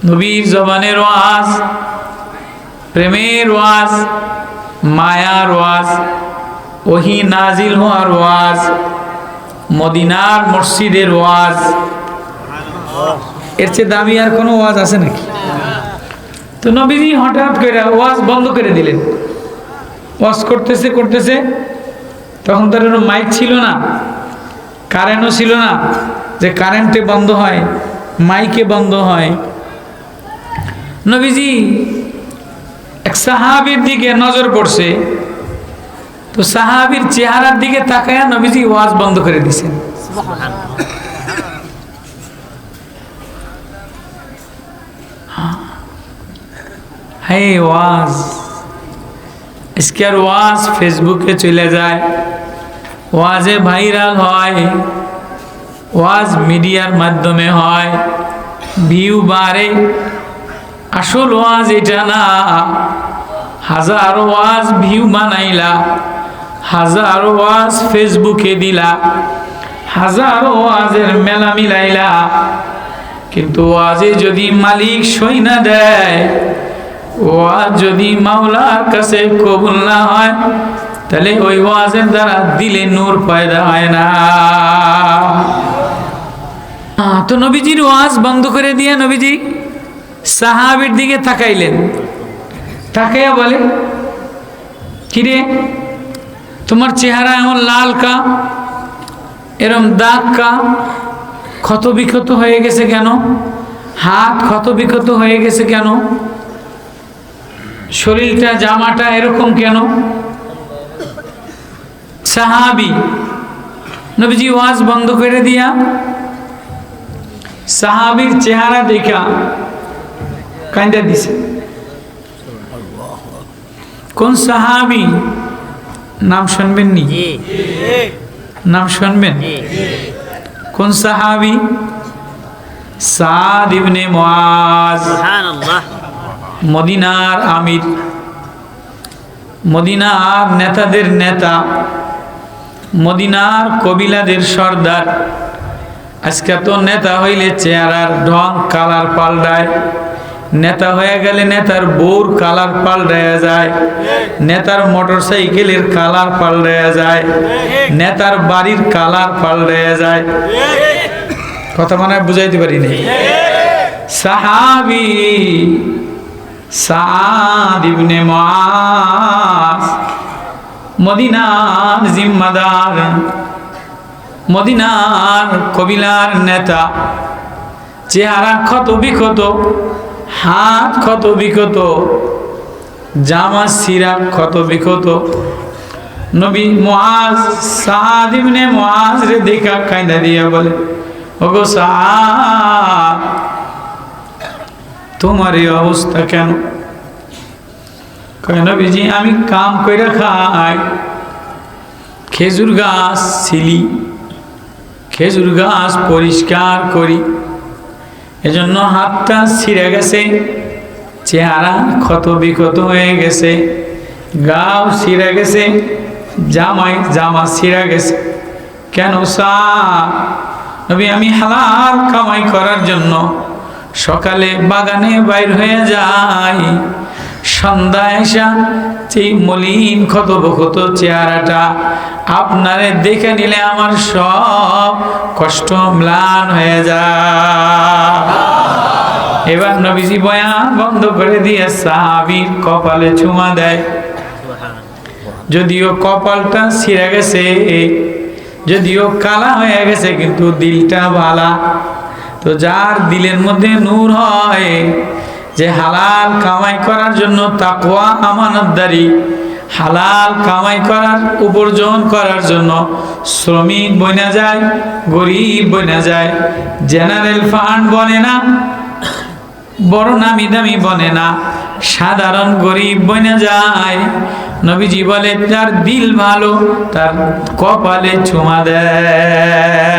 নবীর জবানের ওয়াজ, প্রেমের ওয়াজ, মায়ার ওয়াজ, ওহী নাজিল হওয়ার ওয়াজ, মদিনার মসজিদের ওয়াজ, এর চেয়ে দামি আর কোনো ওয়াজ আছে নাকি? তো নবীজি হঠাৎ করে ওয়াজ বন্ধ করে দিলেন। ওয়াজ করতেছে করতেছে, তখন তার মাইক ছিল না, কারেন্টও ছিল না যে কারেন্টে বন্ধ হয়, মাইকে বন্ধ হয়। নবীজি এক সাহাবীর দিকে নজর পড়ছে, তো সাহাবীর চেহারার দিকে তাকায়া নবীজি ওয়াজ বন্ধ করে দিয়েছেন। হে ওয়াজ, আজকে আর ওয়াজ ফেসবুকে চলে যায়, ওয়াজে ভাইরাল হয়, ওয়াজ মিডিয়ার মাধ্যমে হয়, ভিউ বাড়ে। আসল ওয়াজ এটা না। হাজারো ওয়াজ ভিউ বানাইলা, হাজারো ওয়াজ ফেসবুকে দিলা, হাজারো ওয়াজের মেলা মিলাইলা, কিন্তু ওয়াজে যদি মালিক সই না দেয়, ওয়াজ যদি মাওলার কাছে কবুল না হয়, তাহলে ওই ওয়াজের দ্বারা দিলে নূর পয়দা হয় না। তো নবীজির ওয়াজ বন্ধ করে দিয়ে নবীজি সাহাবীর দিকে তাকাইলেন। তাকাইয়া বলে, কিরে তোমার চেহারা এমন লাল কা, এরম দাগ কা, ক্ষত বিক্ষত হয়ে গেছে কেন? হাত ক্ষত বিক্ষত হয়ে গেছে কেন? শরীরটা জামাটা এরকম কেন? সাহাবী নবীজি ওয়াজ বন্ধ করে দিয়া সাহাবীর চেহারা দেখা কান্দা দিছে। কোন সাহাবী নাম শুনবেন নি? নাম শুনবেন? কোন সাহাবী? সাদ ইবনে মুআজ, সুবহানাল্লাহ, মদিনার আমির, মদিনার নেতাদের নেতা, মদিনার কবিলাদের সর্দার। আজকে তো নেতা হইলে চেহারার ঢং কালার পাল্টায়, নেতা হয়ে গেলে নেতার বউর কালার পাল্টায়া যায়, নেতার মোটরসাইকেলের কালার পাল্টায়া যায়, নেতার বাড়ির কালার পাল্টায়া যায়। কথা মানে বুঝাইতে পারি নাই। সাহাবী সাদ ইবনে মুআজ, মদিনার জিম্মাদার, মদিনার কবিলার নেতা, চেহারা ক্ষত বিক্ষত, হাত ক্ষত বিক্ষত, জামা সিরা ক্ষত বিক্ষত। নবী মুআজ সাদ ইবনে মুআজ রে দেখা কাঁদা দিয়া বলে, ওগো সাদ, তোমার এই অবস্থা কেন? কয় নবীজি আমি কাম কইরা খাই, খেজুর গাছ ছিলি, খেজুর গাছ পরিষ্কার করি, এজন্য হাতটা ছিঁড়ে গেছে, চেহারা ক্ষত বিক্ষত হয়ে গেছে, গাও ছিঁড়ে গেছে, জামা ছিঁড়ে গেছে। কেন সাদ? নবী আমি হালাল কামাই করার জন্য সকালে বাগানে বাইর হয়ে যাই, সন্ধ্যায় এসা সেই মলিন ক্ষত বিক্ষত চেহারাটা আপনারে দেখে নিলে আমার সব কষ্ট ম্লান হয়ে যায়। এবার নবীজি বয়ান বন্ধ করে দিয়ে সাহাবীর কপালে চুমা দেয়। যদিও কপালটা ছিঁড়ে গেছে, যদিও কালা হয়ে গেছে, কিন্তু দিলটা ভালা। তো যার দিলের মধ্যে নূর হয়, যে হালাল কামাই করার জন্য তাকওয়া আমানতদারি, হালাল কামাই করার উপার্জন করার জন্য শ্রমিক বনে যায়, গরিব বনে যায়, জেনারেল ফান্ড বনে না, বড় নামি দামি বনে না, সাধারণ গরিব বনে যায়। নবীজি বলে যার দিল ভালো তার কপালে চুমা দেয়।